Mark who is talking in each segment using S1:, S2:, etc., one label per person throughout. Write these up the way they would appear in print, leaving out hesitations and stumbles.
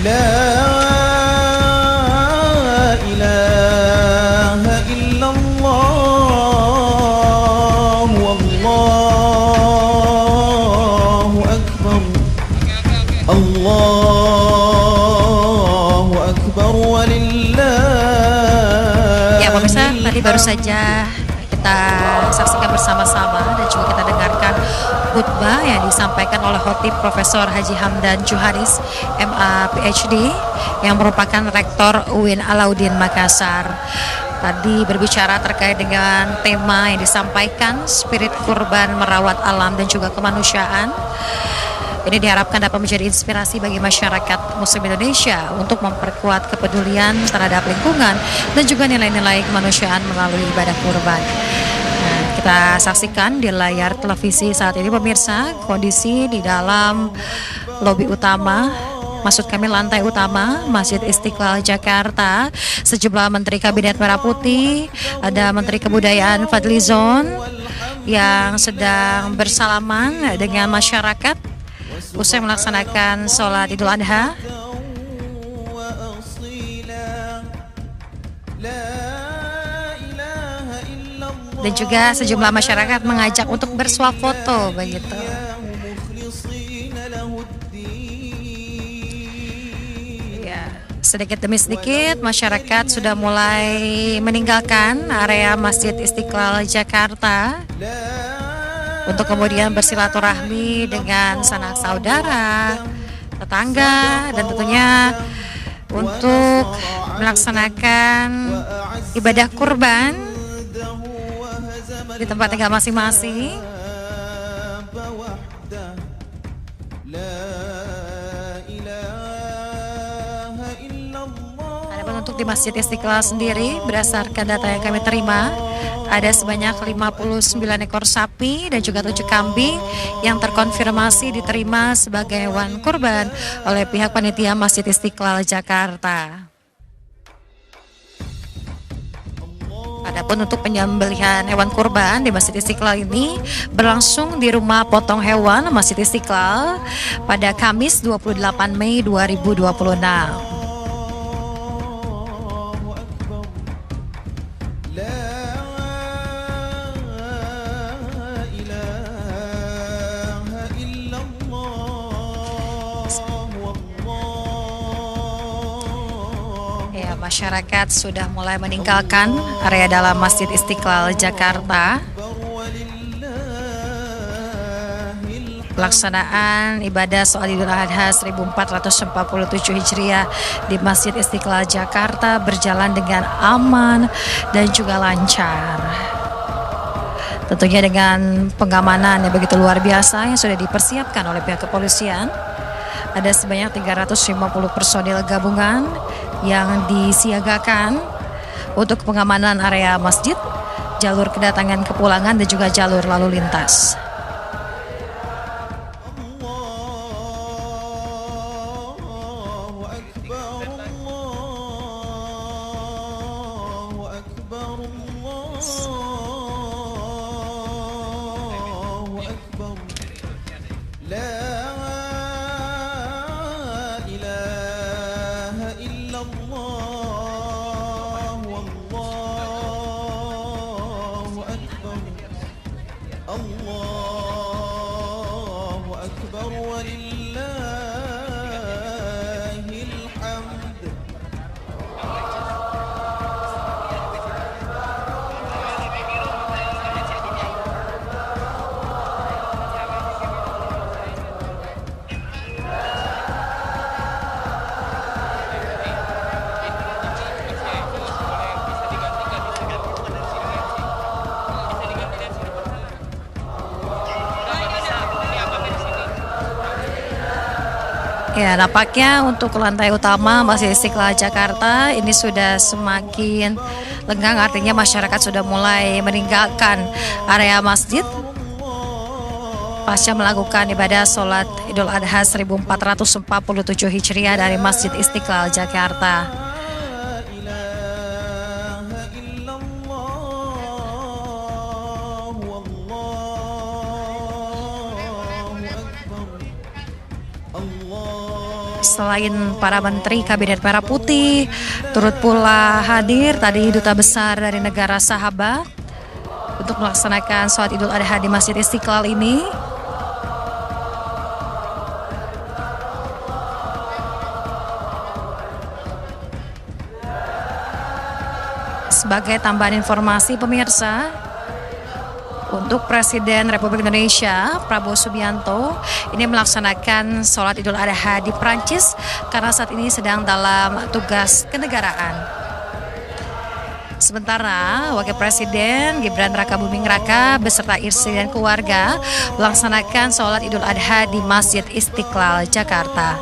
S1: لا إله إلا الله والله أكبر الله أكبر ولله.
S2: Ya pemirsa, tadi baru saja kita saksikan bersama-sama dan juga kita dengarkan khutbah yang disampaikan oleh Khotib Profesor Haji Hamdan Juharis, MA PhD, yang merupakan Rektor UIN Alauddin Makassar. Tadi berbicara terkait dengan tema yang disampaikan, spirit kurban merawat alam dan juga kemanusiaan. Ini diharapkan dapat menjadi inspirasi bagi masyarakat Muslim Indonesia untuk memperkuat kepedulian terhadap lingkungan dan juga nilai-nilai kemanusiaan melalui ibadah kurban. Nah, kita saksikan di layar televisi saat ini pemirsa kondisi di dalam lobi utama, maksud kami lantai utama Masjid Istiqlal Jakarta. Sejumlah Menteri Kabinet Merah Putih, ada Menteri Kebudayaan Fadlizon yang sedang bersalaman dengan masyarakat usai melaksanakan sholat Idul Adha. Dan juga sejumlah masyarakat mengajak untuk bersuap foto begitu. Ya, sedikit demi sedikit masyarakat sudah mulai meninggalkan area Masjid Istiqlal Jakarta untuk kemudian bersilaturahmi dengan sanak saudara, tetangga, dan tentunya untuk melaksanakan ibadah kurban di tempat tinggal masing-masing. Adapun untuk di Masjid Istiqlal sendiri, berdasarkan data yang kami terima, ada sebanyak 59 ekor sapi dan juga 7 kambing yang terkonfirmasi diterima sebagai hewan kurban oleh pihak panitia Masjid Istiqlal Jakarta. Adapun untuk penyembelihan hewan kurban di Masjid Istiqlal ini berlangsung di Rumah Potong Hewan Masjid Istiqlal pada Kamis 28 Mei 2026. Masyarakat sudah mulai meninggalkan area dalam Masjid Istiqlal Jakarta. Pelaksanaan ibadah sholat Idul Adha 1447 Hijriah di Masjid Istiqlal Jakarta berjalan dengan aman dan juga lancar. Tentunya dengan pengamanan yang begitu luar biasa yang sudah dipersiapkan oleh pihak kepolisian. Ada sebanyak 350 personil gabungan yang disiagakan untuk pengamanan area masjid, jalur kedatangan kepulangan dan juga jalur lalu lintas. Ya, nampaknya untuk lantai utama Masjid Istiqlal Jakarta ini sudah semakin lenggang, artinya masyarakat sudah mulai meninggalkan area masjid pasca melakukan ibadah sholat Idul Adha 1447 Hijriah dari Masjid Istiqlal Jakarta. selain para menteri Kabinet Merah Putih, turut pula hadir tadi Duta Besar dari negara sahabat untuk melaksanakan sholat Idul Adha di Masjid Istiqlal ini. Sebagai tambahan informasi pemirsa, untuk Presiden Republik Indonesia Prabowo Subianto ini melaksanakan sholat Idul Adha di Prancis karena saat ini sedang dalam tugas kenegaraan. Sementara Wakil Presiden Gibran Rakabuming Raka beserta istri dan keluarga melaksanakan sholat Idul Adha di Masjid Istiqlal, Jakarta.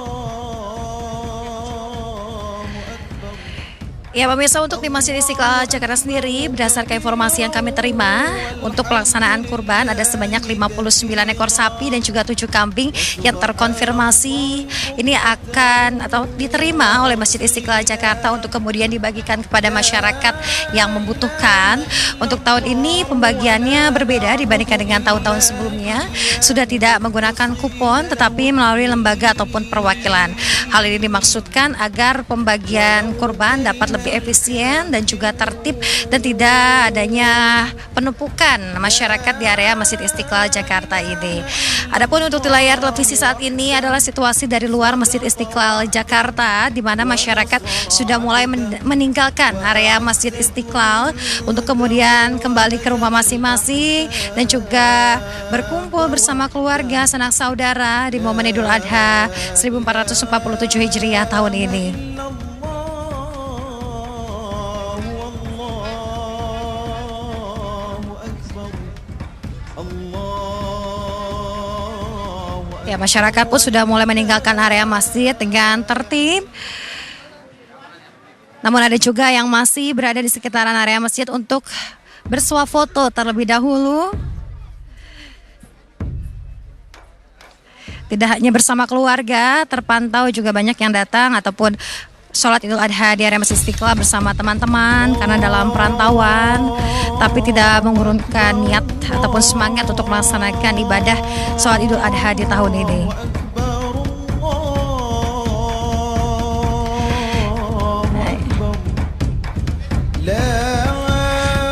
S2: Ya pemirsa, untuk di Masjid Istiqlal Jakarta sendiri, berdasarkan informasi yang kami terima, untuk pelaksanaan kurban ada sebanyak 59 ekor sapi dan juga 7 kambing yang terkonfirmasi ini akan atau diterima oleh Masjid Istiqlal Jakarta untuk kemudian dibagikan kepada masyarakat yang membutuhkan. Untuk tahun ini pembagiannya berbeda dibandingkan dengan tahun-tahun sebelumnya, sudah tidak menggunakan kupon tetapi melalui lembaga ataupun perwakilan. Hal ini dimaksudkan agar pembagian kurban dapat lebih efisien dan juga tertib dan tidak adanya penumpukan masyarakat di area Masjid Istiqlal Jakarta ini. Adapun untuk di layar televisi saat ini adalah situasi dari luar Masjid Istiqlal Jakarta, di mana masyarakat sudah mulai meninggalkan area Masjid Istiqlal untuk kemudian kembali ke rumah masing-masing dan juga berkumpul bersama keluarga, sanak saudara di momen Idul Adha 1447 Hijriah tahun ini. Ya, masyarakat pun sudah mulai meninggalkan area masjid dengan tertib. Namun ada juga yang masih berada di sekitaran area masjid untuk bersuah foto terlebih dahulu. Tidak hanya bersama keluarga, terpantau juga banyak yang datang ataupun sholat Idul Adha di area Masjid Istiqlal bersama teman-teman karena dalam perantauan, tapi tidak mengurungkan niat ataupun semangat untuk melaksanakan ibadah sholat Idul Adha di tahun ini.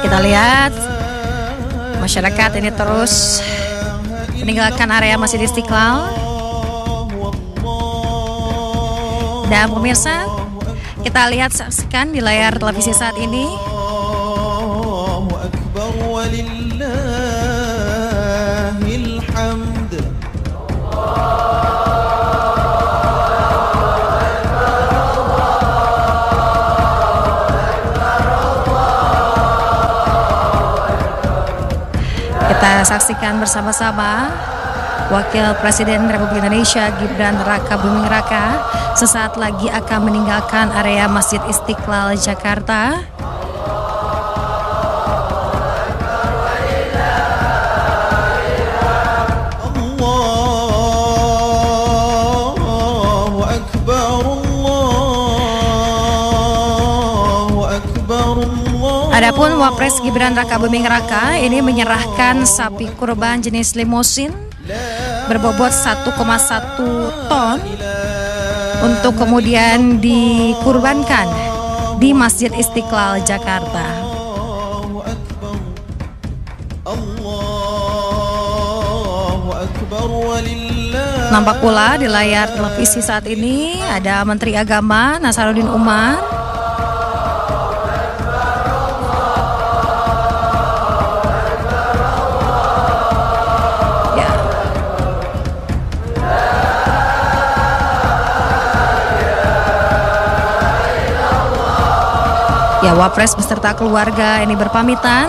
S2: Kita lihat masyarakat ini terus meninggalkan area Masjid Istiqlal. Dan pemirsa, kita lihat saksikan di layar televisi saat ini.
S1: Allahu Akbar walillahil hamd.
S2: Kita saksikan bersama-sama Wakil Presiden Republik Indonesia Gibran Rakabuming Raka sesaat lagi akan meninggalkan area Masjid Istiqlal Jakarta.
S1: Allahu Akbar, Allahu Akbar, Allahu.
S2: Adapun Wapres Gibran Rakabuming Raka ini menyerahkan sapi kurban jenis limusin berbobot 1,1 ton untuk kemudian dikurbankan di Masjid Istiqlal Jakarta. Nampak pula di layar televisi saat ini ada Menteri Agama Nasaruddin Umar. Ya, Wapres beserta keluarga ini berpamitan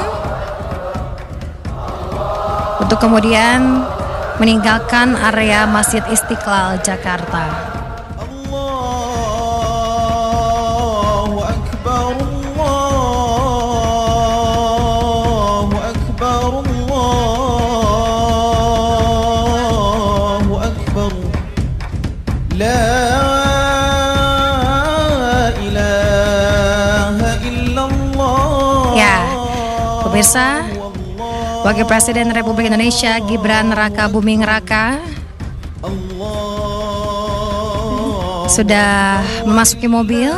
S2: untuk kemudian meninggalkan area Masjid Istiqlal Jakarta.
S1: Allahu Akbar, Allahu Akbar, Allahu Akbar. La
S2: Pemirsa, Wakil Presiden Republik Indonesia Gibran Rakabuming Raka sudah memasuki mobil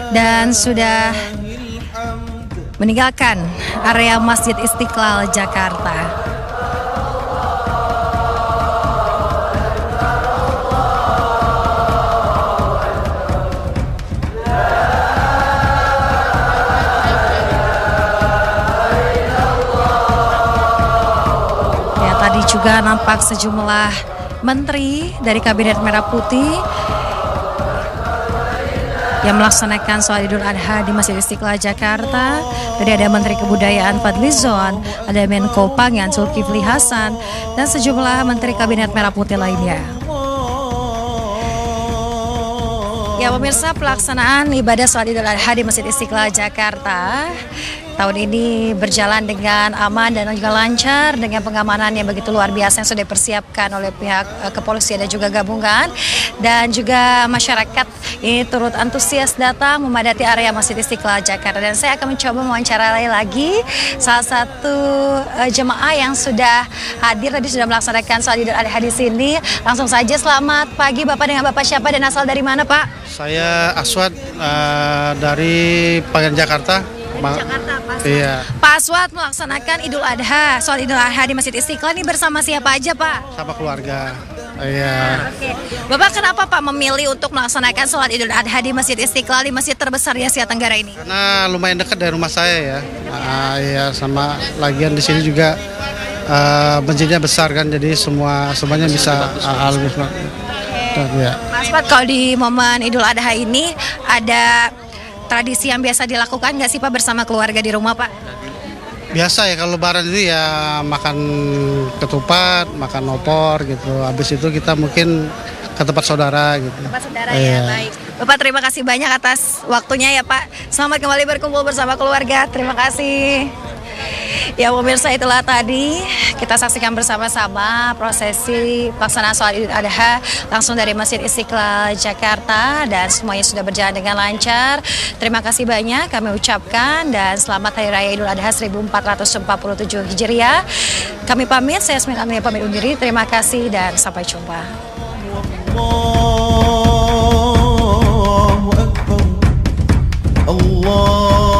S2: dan sudah meninggalkan area Masjid Istiqlal Jakarta. Ya, tadi juga nampak sejumlah menteri dari Kabinet Merah Putih yang melaksanakan sholat Idul Adha di Masjid Istiqlal Jakarta. Tadi ada Menteri Kebudayaan Fadlizon, ada Menko Pangan Zulkifli Hasan, dan sejumlah Menteri Kabinet Merah Putih lainnya. Ya pemirsa, pelaksanaan ibadah sholat Idul Adha di Masjid Istiqlal Jakarta tahun ini berjalan dengan aman dan juga lancar dengan pengamanan yang begitu luar biasa yang sudah dipersiapkan oleh pihak kepolisian dan juga gabungan, dan juga masyarakat ini turut antusias datang memadati area Masjid Istiqlal Jakarta. Dan saya akan mencoba mewawancarai lagi salah satu jemaah yang sudah hadir tadi sudah melaksanakan sholat Idul Adha di sini. Langsung saja, selamat pagi Bapak, dengan Bapak siapa dan asal dari mana Pak?
S3: Saya Aswad dari Pangan Jakarta.
S2: Jakarta, Pak Aswad.
S3: Iya.
S2: Pak Aswad melaksanakan Idul Adha, sholat Idul Adha di Masjid Istiqlal ini bersama siapa aja Pak?
S3: Sama keluarga. Iya.
S2: Oke. Bapak kenapa Pak memilih untuk melaksanakan sholat Idul Adha di Masjid Istiqlal, di masjid terbesar di Asia Tenggara ini?
S3: Karena lumayan dekat dari rumah saya ya. Iya, sama lagian di sini juga masjidnya besar kan, jadi semuanya bisa ya.
S2: Mas Pat, kalau di momen Idul Adha ini ada tradisi yang biasa dilakukan nggak sih Pak bersama keluarga di rumah Pak?
S3: Biasa ya, kalau lebaran itu ya makan ketupat, makan opor gitu. Habis itu kita mungkin ke tempat saudara gitu.
S2: Tempat saudara ya, baik. Bapak terima kasih banyak atas waktunya ya Pak. Selamat kembali berkumpul bersama keluarga. Terima kasih. Ya pemirsa, itulah tadi kita saksikan bersama-sama prosesi pelaksanaan sholat Idul Adha langsung dari Masjid Istiqlal Jakarta, dan semuanya sudah berjalan dengan lancar. Terima kasih banyak kami ucapkan, dan selamat Hari Raya Idul Adha 1447 Hijriah. Kami pamit, saya Yasmin Amelia pamit undur diri. Terima kasih dan sampai jumpa.
S1: Allahu Akbar, Allah